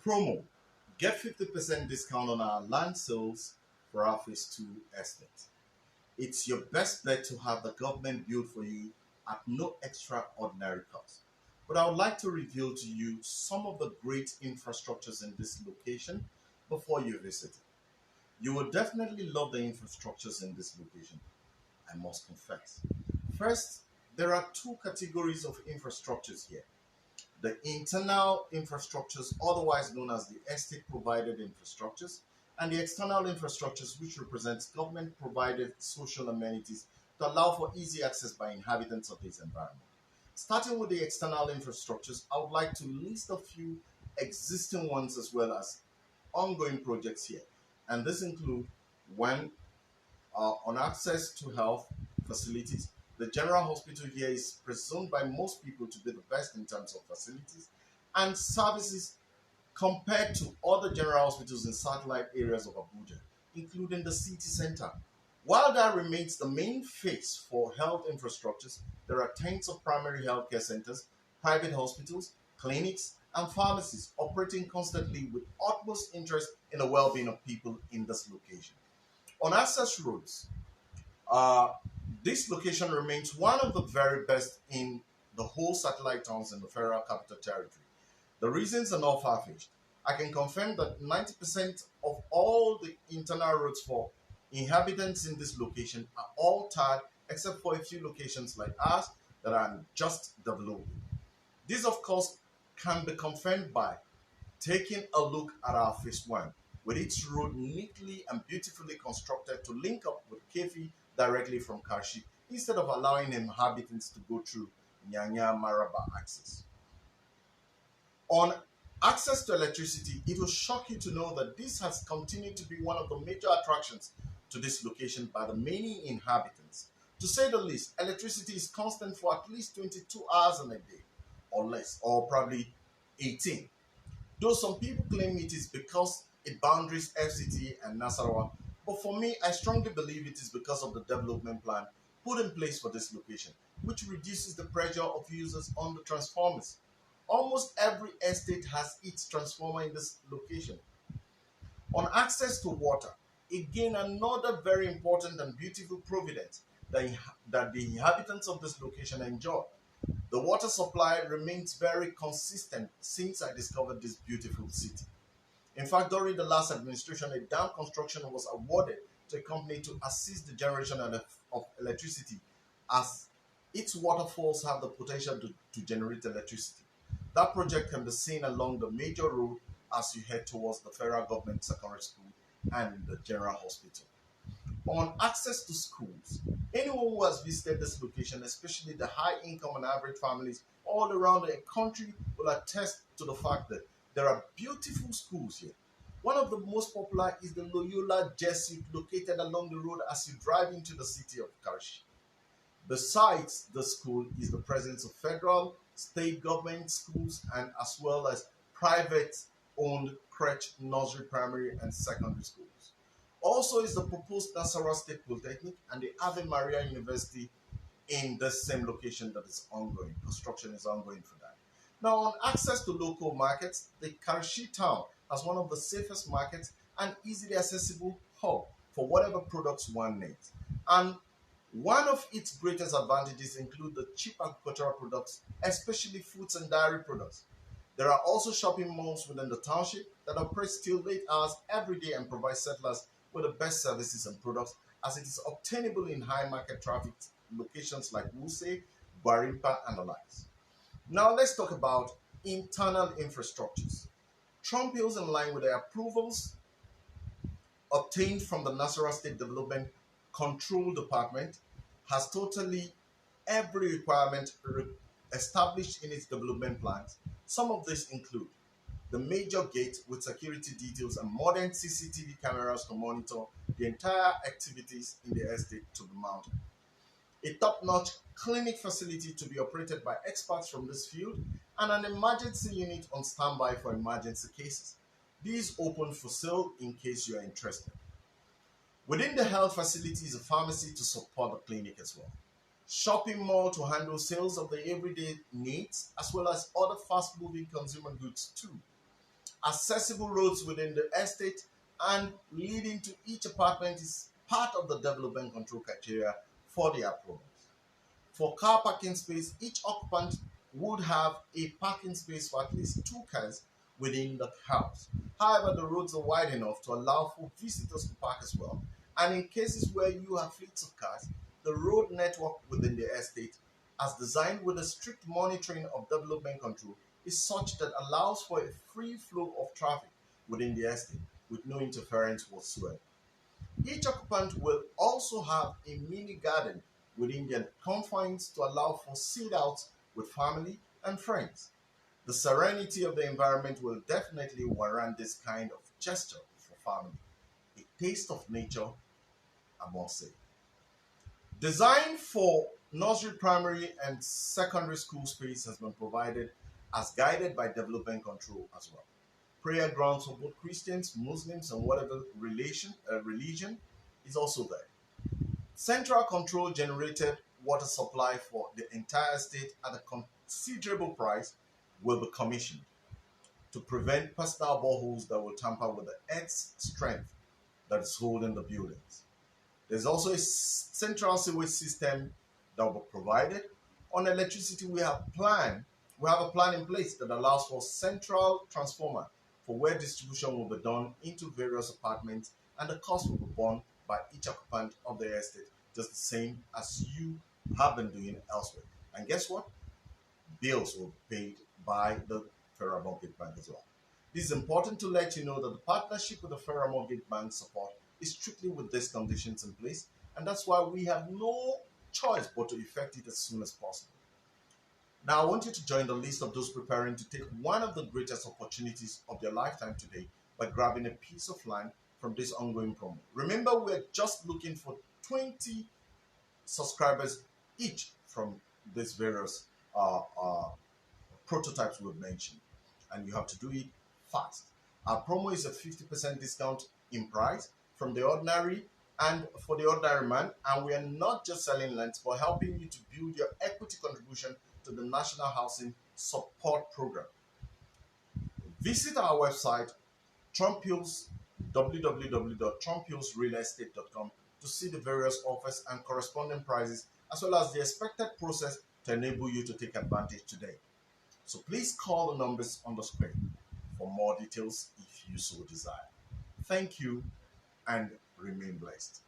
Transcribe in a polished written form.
Promo. Get 50% discount on our land sales for our Phase 2 estate. It's your best bet to have the government build for you at no extraordinary cost. But I would like to reveal to you some of the great infrastructures in this location before you visit it. You will definitely love the infrastructures in this location, I must confess. First, there are two categories of infrastructures here: the internal infrastructures, otherwise known as the estate provided infrastructures, and the external infrastructures, which represents government provided social amenities to allow for easy access by inhabitants of this environment. Starting with the external infrastructures, I would like to list a few existing ones as well as ongoing projects here. And this include one, on access to health facilities. The general hospital here is presumed by most people to be the best in terms of facilities and services compared to other general hospitals in satellite areas of Abuja, including the city center. While that remains the main face for health infrastructures, there are tens of primary healthcare centers, private hospitals, clinics, and pharmacies operating constantly with utmost interest in the well-being of people in this location. On access roads, uh, this location remains one of the very best in the whole satellite towns in the Federal Capital Territory. The reasons are not far-fetched. I can confirm that 90% of all the internal roads for inhabitants in this location are all tarred except for a few locations like ours that are just developing. This, of course, can be confirmed by taking a look at our Phase 1, with its road neatly and beautifully constructed to link up with Kefi directly from Karshi, instead of allowing inhabitants to go through Nyanya Maraba access. On access to electricity, it will shock you to know that this has continued to be one of the major attractions to this location by the many inhabitants. To say the least, electricity is constant for at least 22 hours in a day, or less, or probably 18. Though some people claim it is because it boundaries FCT and Nasarawa, but for me, I strongly believe it is because of the development plan put in place for this location, which reduces the pressure of users on the transformers. Almost every estate has its transformer in this location. On access to water, again another very important and beautiful providence that the inhabitants of this location enjoy. The water supply remains very consistent since I discovered this beautiful city. In fact, during the last administration, a dam construction was awarded to a company to assist the generation of electricity, as its waterfalls have the potential to generate electricity. That project can be seen along the major road as you head towards the federal government secondary school and the general hospital. On access to schools, anyone who has visited this location, especially the high income and average families all around the country, will attest to the fact that there are beautiful schools here. One of the most popular is the Loyola Jesuit, located along the road as you drive into the city of Karshi. Besides the school is the presence of federal, state government schools, and as well as private owned crèche, nursery, primary, and secondary schools. Also is the proposed Nasarawa State Polytechnic and the Ave Maria University in the same location that is ongoing. Construction is ongoing for that. Now, on access to local markets, the Karshi town has one of the safest markets and easily accessible hub for whatever products one needs. And one of its greatest advantages include the cheap agricultural products, especially fruits and dairy products. There are also shopping malls within the township that operate till late hours every day and provide settlers with the best services and products, as it is obtainable in high market traffic locations like Wuse, Barimpa, and the likes. Now let's talk about internal infrastructures. Trump Hills, in line with the approvals obtained from the Nasarawa State Development Control Department, has totally every requirement established in its development plans. Some of these include the major gate with security details and modern CCTV cameras to monitor the entire activities in the estate to be mounted. A top-notch clinic facility to be operated by experts from this field, and an emergency unit on standby for emergency cases. These open for sale in case you are interested. Within the health facility is a pharmacy to support the clinic as well. Shopping mall to handle sales of the everyday needs as well as other fast-moving consumer goods too. Accessible roads within the estate and leading to each apartment is part of the development control criteria for the approval. For car parking space, each occupant would have a parking space for at least two cars within the house. However, the roads are wide enough to allow for visitors to park as well. And in cases where you have fleets of cars, the road network within the estate, as designed with a strict monitoring of development control, is such that allows for a free flow of traffic within the estate with no interference whatsoever. Each occupant will also have a mini garden within their confines to allow for sit outs with family and friends. The serenity of the environment will definitely warrant this kind of gesture for family. A taste of nature, I must say. Design for nursery, primary, and secondary school space has been provided as guided by development control as well. Prayer grounds for both Christians, Muslims, and whatever religion is also there. Central control generated water supply for the entire state at a considerable price will be commissioned to prevent personal boreholes that will tamper with the earth's strength that is holding the buildings. There's also a central sewage system that will be provided. On electricity, we have a plan in place that allows for central transformer for where distribution will be done into various apartments, and the cost will be borne by each occupant of the estate, just the same as you have been doing elsewhere. And guess what? Bills will be paid by the Federal Mortgage Bank as well. This is important to let you know that the partnership with the Federal Mortgage Bank support is strictly with these conditions in place, and that's why we have no choice but to effect it as soon as possible. Now, I want you to join the list of those preparing to take one of the greatest opportunities of their lifetime today by grabbing a piece of land from this ongoing promo. Remember, we're just looking for 20 subscribers each from these various prototypes we've mentioned, and you have to do it fast. Our promo is a 50% discount in price from the ordinary and for the ordinary man, and we are not just selling lands but helping you to build your equity contribution to the National Housing Support Program. Visit our website, Trump Hills, www.trumphillsrealestate.com, to see the various offers and corresponding prices, as well as the expected process to enable you to take advantage today. So please call the numbers on the screen for more details if you so desire. Thank you and remain blessed.